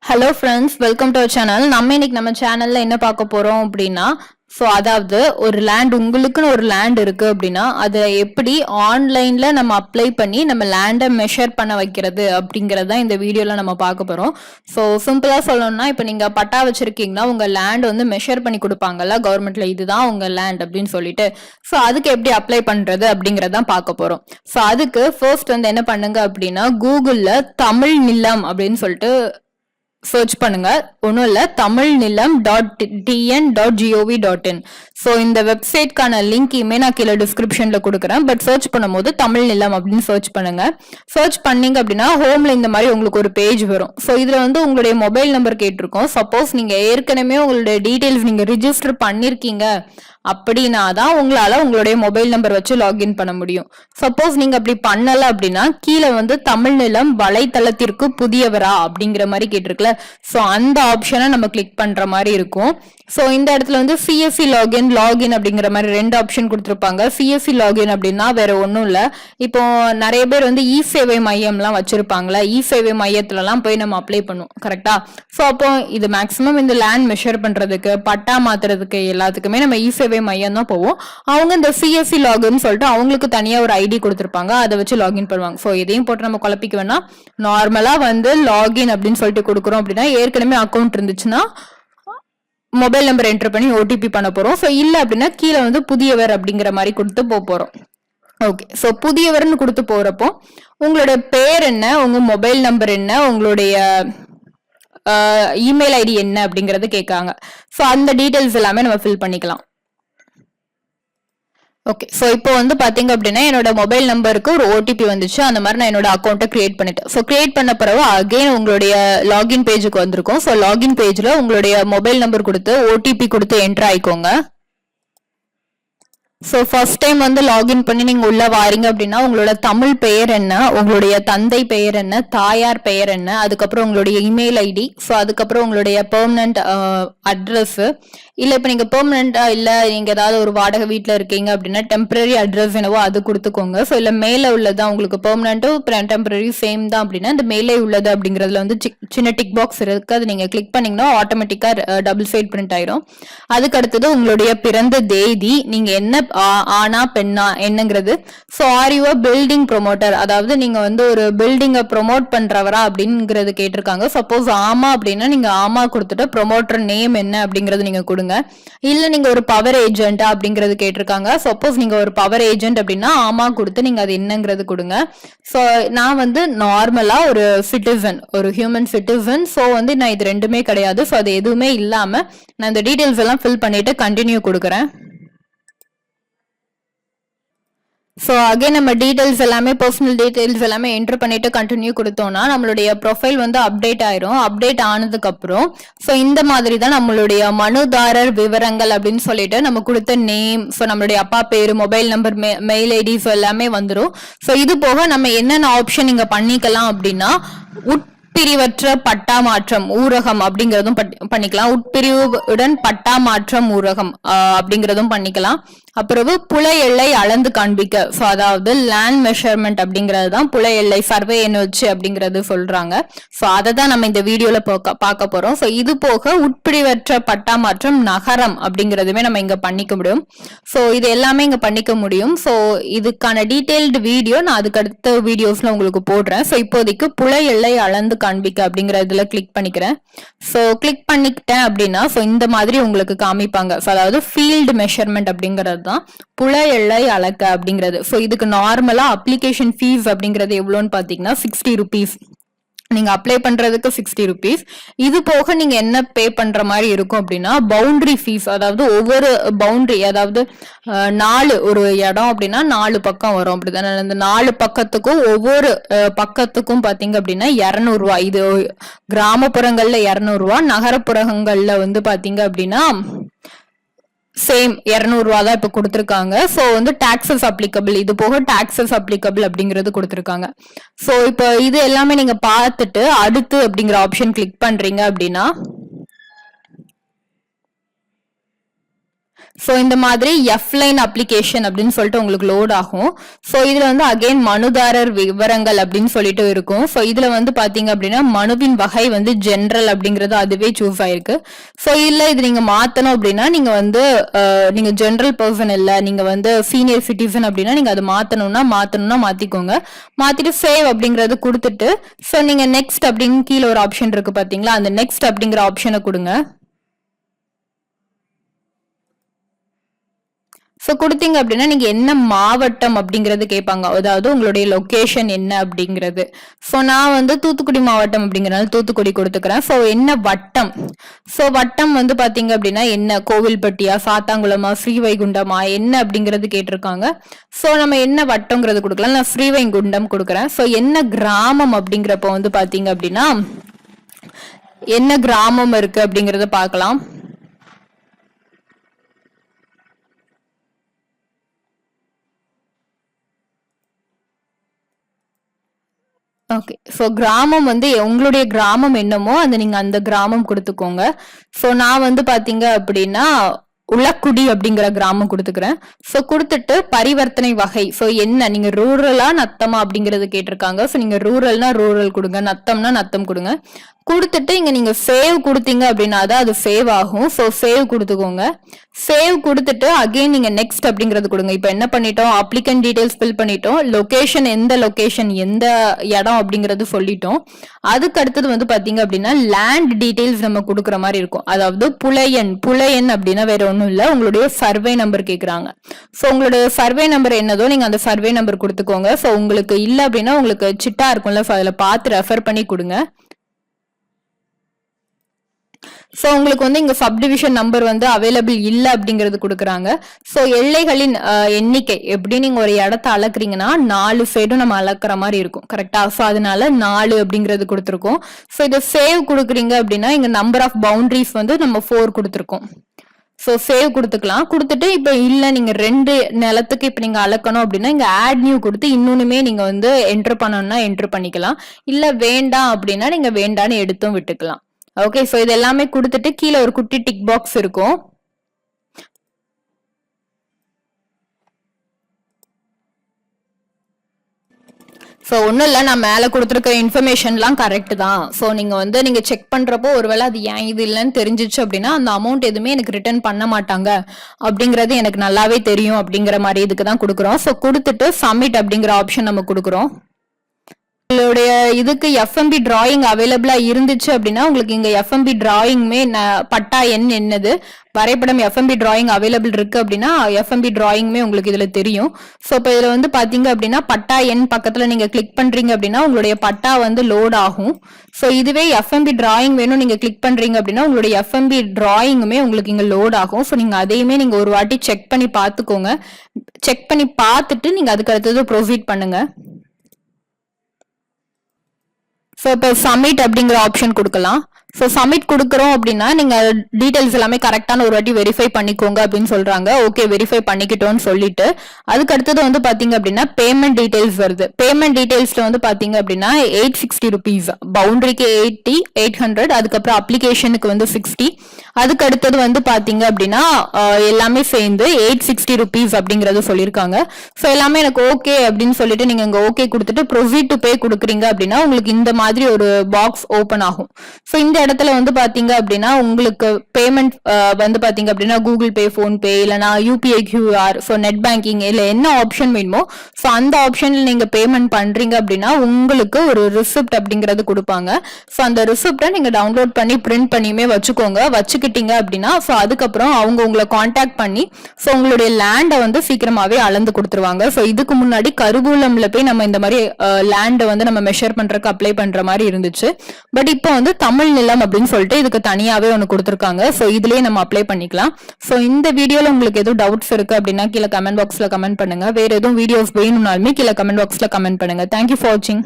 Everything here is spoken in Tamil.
Hello friends, welcome to our channel. நம்ம சேனல்ல என்ன பார்க்க போறோம் அப்படின்னா, அதாவது ஒரு லேண்ட், உங்களுக்குன்னு ஒரு லேண்ட் இருக்கு அப்படின்னா அதை எப்படி ஆன்லைன்ல நம்ம அப்ளை பண்ணி நம்ம லேண்டை மெஷர் பண்ண வைக்கிறது அப்படிங்கறத இந்த வீடியோல நம்ம பார்க்க போறோம். சிம்பிளா சொல்லணும்னா, இப்போ நீங்க பட்டா வச்சிருக்கீங்கன்னா உங்க லேண்ட் வந்து மெஷர் பண்ணி கொடுப்பாங்கல்ல கவர்மெண்ட்ல, இதுதான் உங்க லேண்ட் அப்படின்னு சொல்லிட்டு. அதுக்கு எப்படி அப்ளை பண்றது அப்படிங்கறதான் பார்க்க போறோம். அதுக்கு ஃபர்ஸ்ட் வந்து என்ன பண்ணுங்க அப்படின்னா, கூகுள்ல தமிழ் நிலம் அப்படின்னு சொல்லிட்டு சர்ச் பண்ணுங்க. ஒன்றும் இல்லை, தமிழ் நிலம் .tn.gov.in. இந்த வெப்சைட்கான லிங்கையுமே நான் கீழே டிஸ்கிரிப்ஷன்ல கொடுக்குறேன். பட் சர்ச் பண்ணும்போது தமிழ் நிலம் அப்படின்னு சர்ச் பண்ணுங்க. சர்ச் பண்ணீங்க அப்படின்னா ஹோம்ல இந்த மாதிரி உங்களுக்கு ஒரு பேஜ் வரும். இதுல வந்து உங்களுடைய மொபைல் நம்பர் கேட்டிருக்கோம். சப்போஸ் நீங்க ஏற்கனவே உங்களுடைய டீடைல்ஸ் நீங்க ரிஜிஸ்டர் பண்ணிருக்கீங்க அப்படின்னா தான் உங்களால உங்களுடைய மொபைல் நம்பர் வச்சு லாகின் பண்ண முடியும். சப்போஸ் நீங்க அப்படி பண்ணல அப்படின்னா கீழே வந்து தமிழ் நிலம் வலைத்தளத்திற்கு புதியவரா அப்படிங்கிற மாதிரி கேட்டிருக்குல்ல, அந்த ஆப்ஷனை நம்ம கிளிக் பண்ற மாதிரி இருக்கும். இந்த இடத்துல வந்து சிஎஸ்சி லாகின் அப்படிங்கிற மாதிரி ரெண்டு ஆப்ஷன் கொடுத்துருப்பாங்க. சிஎஸ்சி லாகின் அப்படின்னா வேற ஒன்றும் இல்லை, இப்போ நிறைய பேர் வந்து இ சேவை மையம்லாம் வச்சிருப்பாங்களா, இ சேவை மையத்துலலாம் போய் நம்ம அப்ளை பண்ணுவோம் கரெக்டா. அப்போ இது மேக்சிமம் இந்த லேண்ட் மெஷர் பண்றதுக்கு, பட்டா மாத்துறதுக்கு எல்லாத்துக்குமே நம்ம இ சேவை மையம் தான் போவோம். அவங்க இந்த சிஎஸ்சி லாகின் சொல்லிட்டு அவங்களுக்கு தனியா ஒரு ஐடி கொடுத்துருப்பாங்க, அதை வச்சு லாகின் பண்ணுவாங்க. இதையும் போட்டு நம்ம குழப்பிக்க வேணா, நார்மலா வந்து லாகின் அப்படின்னு சொல்லிட்டு கொடுக்குறோம் அப்படின்னா ஏற்கனவே அக்கௌண்ட் இருந்துச்சுன்னா மொபைல் நம்பர் என்டர் பண்ணி ஓடிபி பண்ண போறோம். இல்ல அப்படின்னா கீழே வந்து புதியவர் அப்படிங்கிற மாதிரி கொடுத்து போறோம். ஓகே, புதியவர்னு கொடுத்து போறப்போ உங்களோட பேர் என்ன, உங்க மொபைல் நம்பர் என்ன, உங்களுடைய இமெயில் ஐடி என்ன அப்படிங்கறது கேட்காங்க. அந்த டீடைல்ஸ் எல்லாமே நம்ம ஃபில் பண்ணிக்கலாம். ஓகே, இப்போ வந்து பாத்தீங்க அப்படின்னா என்னோட மொபைல் நம்பருக்கு ஒரு ஓடிபி வந்துச்சு. அந்த மாதிரி நான் என்னோட அக்கௌண்ட்டை கிரியேட் பண்ணிட்டேன். கிரியேட் பண்ண பிறகு அகைன் உங்களுடைய லாகின் பேஜுக்கு வந்திருக்கும். லாகின் பேஜ்ல உங்களுடைய மொபைல் நம்பர் கொடுத்து ஓடிபி கொடுத்து என்டர் ஆயிக்கோங்க. ஃபர்ஸ்ட் டைம் வந்து லாகின் பண்ணி நீங்க உள்ள வாரீங்க அப்படின்னா உங்களோட தமிழ் பெயர் என்ன, உங்களுடைய தந்தை பெயர் என்ன, தாயார் பெயர் என்ன, அதுக்கப்புறம் உங்களுடைய இமெயில் ஐடி, அதுக்கப்புறம் உங்களுடைய பெர்மனன்ட் அட்ரஸ், இல்ல இப்ப நீங்க பெர்மனண்டா இல்ல நீங்க ஏதாவது ஒரு வாடகை வீட்டுல இருக்கீங்க அப்படின்னா டெம்பரரி அட்ரஸ் என்னவோ அது கொடுத்துக்கோங்க. இல்ல மேல உள்ளதான் உங்களுக்கு பெர்மனன்ட்டும் டெம்பரரி சேம் தான் அப்படின்னா இந்த மேலே உள்ளது அப்படிங்கறதுல வந்து சின்ன டிக் பாக்ஸ் இருக்கு, அது நீங்க கிளிக் பண்ணீங்கன்னா ஆட்டோமேட்டிக்கா டபுள் சைட் பிரிண்ட் ஆயிரும். அதுக்கு அடுத்தது உங்களுடைய பிறந்த தேதி, நீங்க என்ன ஆனா பெண்ணா என்னங்கிறது. ஆர் யூ பில்டிங் ப்ரொமோட்டர், அதாவது நீங்க வந்து ஒரு பில்டிங்கை ப்ரொமோட் பண்றவரா அப்படிங்கிறது கேட்டிருக்காங்க. சப்போஸ் ஆமா அப்படின்னா நீங்க ஆமா கொடுத்துட்டு ப்ரொமோட்டர் நேம் என்ன அப்படிங்கறது நீங்க கொடுங்க. இல்ல நீங்க ஒரு பவர் ஏஜென்ட் அப்படிங்கறது கேட்டிருக்காங்க. சப்போஸ் நீங்க ஒரு பவர் ஏஜென்ட் அப்படின்னா ஆமா கொடுத்து நீங்க அது என்னங்கிறது கொடுங்க. நான் வந்து நார்மலா ஒரு சிட்டிசன், ஒரு ஹியூமன் சிட்டிசன். வந்து நான் இது ரெண்டுமே கிடையாது. அது எதுவுமே இல்லாம நான் இந்த டீடைல்ஸ் எல்லாம் ஃபில் பண்ணிட்டு கண்டினியூ கொடுக்குறேன். அகைன் நம்ம டீடைல்ஸ் எல்லாமே பர்சனல் டீடைல்ஸ் எல்லாமே என்டர் பண்ணிட்டு கண்டினியூ கொடுத்தோம்னா நம்மளுடைய ப்ரொஃபைல் வந்து அப்டேட் ஆயிரும். அப்டேட் ஆனதுக்கு அப்புறம் இந்த மாதிரி தான் நம்மளுடைய மனுதாரர் விவரங்கள் அப்படின்னு சொல்லிட்டு நம்ம கொடுத்த நேம், நம்மளுடைய அப்பா பேரு, மொபைல் நம்பர், மெயில் ஐடி எல்லாமே வந்துடும். இது போக நம்ம என்னென்ன ஆப்ஷன் இங்க பண்ணிக்கலாம் அப்படின்னா உட்பிரிவற்ற பட்டா மாற்றம் ஊரகம் அப்படிங்கறதும் பண்ணிக்கலாம். உட்பிரிவுடன் பட்டா மாற்றம் ஊரகம் அப்படிங்கறதும் பண்ணிக்கலாம். அப்புறம் புல எல்லை அளந்து காண்பிக்க, அதாவது லேண்ட் மெஷர்மெண்ட் அப்படிங்கிறது தான் புல எல்லை சர்வே வச்சு அப்படிங்கறது சொல்றாங்க. அதை தான் நம்ம இந்த வீடியோல பார்க்க போறோம். இது போக உட்பிரிவற்ற பட்டா மாற்றம் நகரம் அப்படிங்கறதுமே நம்ம இங்க பண்ணிக்க முடியும். இது எல்லாமே இங்க பண்ணிக்க முடியும். இதுக்கான டீடைல்டு வீடியோ நான் அதுக்கு அடுத்த வீடியோஸ்ல உங்களுக்கு போடுறேன். இப்போதைக்கு புல எல்லை அளந்து காண்பிக்க அப்படிங்கறதுல கிளிக் பண்ணிக்கிறேன். கிளிக் பண்ணிக்கிட்டேன் அப்படின்னா இந்த மாதிரி உங்களுக்கு காமிப்பாங்க. அதாவது ஃபீல்டு மெஷர்மெண்ட் அப்படிங்கிறது தான் புல எல்லை அளக்க அப்படிங்கிறது. இதுக்கு நார்மலா அப்ளிகேஷன் ஃபீஸ் அப்படிங்கிறது எவ்வளோன்னு பாத்தீங்கன்னா 60 rupees. நீங்க அப்ளை பண்றதுக்கு 60 rupees. இது போக நீங்க என்ன பே பண்ற மாதிரி இருக்கும் அப்படின்னா பவுண்டரி ஃபீஸ், அதாவது ஒவ்வொரு பவுண்டரி, அதாவது 4 ஒரு இடம் அப்படின்னா 4 பக்கம் வரும் அப்படிதானே. அந்த 4 பக்கத்துக்கும் ஒவ்வொரு பக்கத்துக்கும் பாத்தீங்க அப்படின்னா 200 ரூபாய். இது கிராமப்புறங்கள்ல 200 ரூபாய், நகரப்புறங்கள்ல வந்து பாத்தீங்க அப்படின்னா சேம் 200 ரூபா தான் இப்ப கொடுத்திருக்காங்க. வந்து டாக்ஸஸ் அப்ளிகபிள், இது போக டாக்ஸஸ் அப்ளிகபிள் அப்படிங்கிறது கொடுத்திருக்காங்க. இப்போ இது எல்லாமே நீங்க பார்த்துட்டு அடுத்து அப்படிங்கிற ஆப்ஷன் கிளிக் பண்றீங்க அப்படின்னா ஸோ இந்த மாதிரி எஃப்லைன் அப்ளிகேஷன் அப்படின்னு சொல்லிட்டு உங்களுக்கு லோட் ஆகும். ஸோ இதுல வந்து அகைன் மனுதாரர் விவரங்கள் அப்படின்னு சொல்லிட்டு இருக்கும். ஸோ இதுல வந்து பாத்தீங்க அப்படின்னா மனுவின் வகை வந்து ஜென்ரல் அப்படிங்கிறது அதுவே சூஸ் ஆயிருக்கு. ஸோ இல்ல இது நீங்க மாத்தணும் அப்படின்னா நீங்க வந்து நீங்க ஜென்ரல் பர்சன் இல்ல, நீங்க வந்து சீனியர் சிட்டிசன் அப்படின்னா நீங்க அதை மாத்தணும்னா மாத்திக்கோங்க. மாத்திட்டு சேவ் அப்படிங்கறது கொடுத்துட்டு ஸோ நீங்க நெக்ஸ்ட் அப்படின்னு கீழே ஒரு ஆப்ஷன் இருக்கு பாத்தீங்களா, அந்த நெக்ஸ்ட் அப்படிங்கிற ஆப்ஷனை கொடுங்க. ஸோ கொடுத்தீங்க அப்படின்னா நீங்க என்ன மாவட்டம் அப்படிங்கிறது கேட்பாங்க, அதாவது உங்களுடைய லொகேஷன் என்ன அப்படிங்கிறது. ஸோ நான் வந்து தூத்துக்குடி மாவட்டம் அப்படிங்கிறனால தூத்துக்குடி கொடுத்துக்கிறேன். ஸோ என்ன வட்டம், ஸோ வட்டம் வந்து பாத்தீங்க அப்படின்னா என்ன கோவில்பட்டியா, சாத்தாங்குளமா, ஸ்ரீவைகுண்டமா என்ன அப்படிங்கிறது கேட்டிருக்காங்க. ஸோ நம்ம என்ன வட்டம்ங்கிறது கொடுக்கலாம், நான் ஸ்ரீவைகுண்டம் கொடுக்குறேன். ஸோ என்ன கிராமம் அப்படிங்கிறப்ப வந்து பாத்தீங்க அப்படின்னா என்ன கிராமம் இருக்கு அப்படிங்கறத பார்க்கலாம். ஓகே, ஸோ கிராமம் வந்து உங்களுடைய கிராமம் என்னமோ அந்த நீங்க அந்த கிராமம் கொடுத்துக்கோங்க. ஸோ நான் வந்து பாத்தீங்க அப்படின்னா உளக்குடி அப்படிங்கிற கிராமம் கொடுத்துக்கிறேன். ஸோ கொடுத்துட்டு பரிவர்த்தனை வகை, ஸோ என்ன நீங்க ரூரலா நத்தமா அப்படிங்கறது கேட்டிருக்காங்க. ஸோ நீங்க ரூரல்னா ரூரல் கொடுங்க, நத்தம்னா நத்தம் கொடுங்க. கொடுத்துட்டு இங்க நீங்க சேவ் கொடுத்தீங்க அப்படின்னா தான் அது சேவ் ஆகும். ஸோ சேவ் கொடுத்துக்கோங்க. சேவ் கொடுத்துட்டு அகைன் நீங்க நெக்ஸ்ட் அப்படிங்கறது கொடுங்க. இப்போ என்ன பண்ணிட்டோம், அப்ளிகன்ட் டீடைல்ஸ் ஃபில் பண்ணிட்டோம், லொகேஷன் எந்த இடம் அப்படிங்கறது சொல்லிட்டோம். அதுக்கு அடுத்தது வந்து பாத்தீங்க அப்படின்னா லேண்ட் டீடைல்ஸ் நம்ம கொடுக்குற மாதிரி இருக்கும். அதாவது புலையன் அப்படின்னா வேற ஒன்றும் இல்லை, உங்களுடைய சர்வே நம்பர் கேட்குறாங்க. ஸோ உங்களுடைய சர்வே நம்பர் என்னதோ நீங்க அந்த சர்வே நம்பர் கொடுத்துக்கோங்க. ஸோ உங்களுக்கு இல்லை அப்படின்னா உங்களுக்கு சிட்டா இருக்கும்ல, ஸோ அதில் பார்த்து ரெஃபர் பண்ணி கொடுங்க. ஸோ உங்களுக்கு வந்து இங்க சப்டிவிஷன் நம்பர் வந்து அவைலபிள் இல்லை அப்படிங்கிறது கொடுக்குறாங்க. ஸோ எல்லைகளின் எண்ணிக்கை எப்படி நீங்க ஒரு இடத்த அளக்குறீங்கன்னா 4 சைடும் நம்ம அளக்குற மாதிரி இருக்கும் கரெக்டா. ஸோ அதனால 4 அப்படிங்கிறது கொடுத்துருக்கோம். ஸோ இதை சேவ் கொடுக்குறீங்க அப்படின்னா இங்க நம்பர் ஆஃப் பவுண்டரிஸ் வந்து நம்ம 4 கொடுத்துருக்கோம். ஸோ சேவ் கொடுத்துக்கலாம். கொடுத்துட்டு இப்போ இல்லை நீங்க 2 நிலத்துக்கு இப்போ நீங்க அளக்கணும் அப்படின்னா இங்க ஆட் நியூ கொடுத்து இன்னொன்னுமே நீங்க வந்து என்டர் பண்ணணும்னா என்டர் பண்ணிக்கலாம். இல்ல வேண்டாம் அப்படின்னா நீங்க வேண்டான்னு எடுத்தும் விட்டுக்கலாம். ஓகே, ஸோ இது எல்லாமே கொடுத்துட்டு கீழே ஒரு குட்டி டிக் பாக்ஸ் இருக்கும். ஸோ ஒன்றும் இல்லை, நான் மேலே கொடுத்துருக்க இன்ஃபர்மேஷன்லாம் கரெக்ட் தான். ஸோ நீங்கள் செக் பண்ணுறப்போ ஒருவேளை அது ஏன் இது இல்லைன்னு தெரிஞ்சிச்சு அப்படின்னா அந்த அமௌண்ட் எதுவுமே எனக்கு ரிட்டர்ன் பண்ண மாட்டாங்க அப்படிங்கிறது எனக்கு நல்லாவே தெரியும் அப்படிங்கிற மாதிரி இதுக்கு தான் கொடுக்குறோம். ஸோ கொடுத்துட்டு சப்மிட் அப்படிங்கிற ஆப்ஷன் நம்ம கொடுக்குறோம். உங்களுடைய இதுக்கு எஃப்எம்பி டிராயிங் அவைலபிளா இருந்துச்சு அப்படின்னா உங்களுக்கு இங்க எஃப்எம்பி டிராயிங்மே பட்டா எண் என்னது வரைபடம் எஃப்எம்பி டிராயிங் அவைலபிள் இருக்கு அப்படின்னா எஃப்எம்பி டிராயிங்மே உங்களுக்கு இதுல தெரியும். ஸோ இப்போ இதுல வந்து பாத்தீங்க அப்படின்னா பட்டா எண் பக்கத்துல நீங்க கிளிக் பண்றீங்க அப்படின்னா உங்களுடைய பட்டா வந்து லோட் ஆகும். ஸோ இதுவே எஃப்எம்பி டிராயிங் வேணும் நீங்க கிளிக் பண்றீங்க அப்படின்னா உங்களுடைய எஃப்எம்பி டிராயிங்குமே உங்களுக்கு இங்க லோட் ஆகும். ஸோ நீங்க அதையுமே நீங்க ஒரு வாட்டி செக் பண்ணி பார்த்துக்கோங்க. செக் பண்ணி பார்த்துட்டு நீங்க அதுக்கு அடுத்தது ப்ரொசீட் பண்ணுங்க. ஸோ இப்போ சப்மிட் அப்படிங்கிற ஆப்ஷன் கொடுக்கலாம். ஸோ சப்மிட் கொடுக்குறோம் அப்படின்னா நீங்க டீடைல்ஸ் எல்லாமே கரெக்டான ஒரு வாட்டி வெரிஃபை பண்ணிக்கோங்க அப்படின்னு சொல்றாங்க. ஓகே, வெரிஃபை பண்ணிக்கிட்டோம்னு சொல்லிட்டு அதுக்கு அடுத்தது வந்து பாத்தீங்க அப்படின்னா பேமெண்ட் டீடைல்ஸ் வருது. பேமெண்ட் டீடைல்ஸ்ல வந்து பாத்தீங்க அப்படின்னா 860 rupees, பவுண்டரிக்கு 80, 800, அதுக்கப்புறம் அப்ளிகேஷனுக்கு வந்து 60, அதுக்கு அடுத்தது வந்து பாத்தீங்க அப்படின்னா எல்லாமே சேர்ந்து 860 rupees அப்படிங்கறது சொல்லியிருக்காங்க. ஸோ எல்லாமே எனக்கு ஓகே அப்படின்னு சொல்லிட்டு நீங்க இங்க ஓகே கொடுத்துட்டு ப்ரொசீட் டு பே கொடுக்குறீங்க அப்படின்னா உங்களுக்கு இந்த மாதிரி ஒரு பாக்ஸ் ஓபன் ஆகும். ஸோ இந்த இடத்துல வந்து பாத்தீங்க அப்படின்னா உங்களுக்கு பேமெண்ட் வந்து பாத்தீங்க அப்படின்னா கூகுள் பே, போன்பே, இல்லைனா UPI QR, so net banking இல்ல என்ன ஆப்ஷன் வேணுமோ ஸோ அந்த ஆப்ஷன்ல நீங்க பேமெண்ட் பண்றீங்க அப்படின்னா உங்களுக்கு ஒரு ரிசிப்ட் அப்படிங்கறது கொடுப்பாங்க. ஸோ அந்த ரிசிப்டை நீங்க டவுன்லோட் பண்ணி பிரிண்ட் பண்ணியுமே வச்சுக்கோங்க. வச்சுக்கிட்டீங்க அப்படின்னா ஸோ அதுக்கப்புறம் அவங்க உங்களை கான்டாக்ட் பண்ணி ஸோ உங்களுடைய லேண்டை வந்து சீக்கிரமாவே அளந்து கொடுத்துருவாங்க. ஸோ இதுக்கு முன்னாடி கருவூலம்ல போய் நம்ம இந்த மாதிரி லேண்டை வந்து நம்ம மெஷர் பண்றதுக்கு அப்ளை பண்ற மாதிரி இருந்துச்சு. பட் இப்போ வந்து தமிழ் நிலம் அப்படின்னு சொல்லிட்டு இதுக்கு தனியாவே ஒன்று கொடுத்துருக்காங்க. ஸோ இதுலயே நம்ம அப்ளை பண்ணிக்கலாம். ஸோ இந்த வீடியோல உங்களுக்கு எதுவும் டவுட்ஸ் இருக்கு அப்படின்னா கீழே கமெண்ட் பாக்ஸ்ல கமெண்ட் பண்ணுங்க. வேற எதுவும் வீடியோஸ் வேணும்னாலுமே கீழே கமெண்ட் பாக்ஸ்ல கமெண்ட் பண்ணுங்க. தேங்க்யூ ஃபார் வாட்சிங்.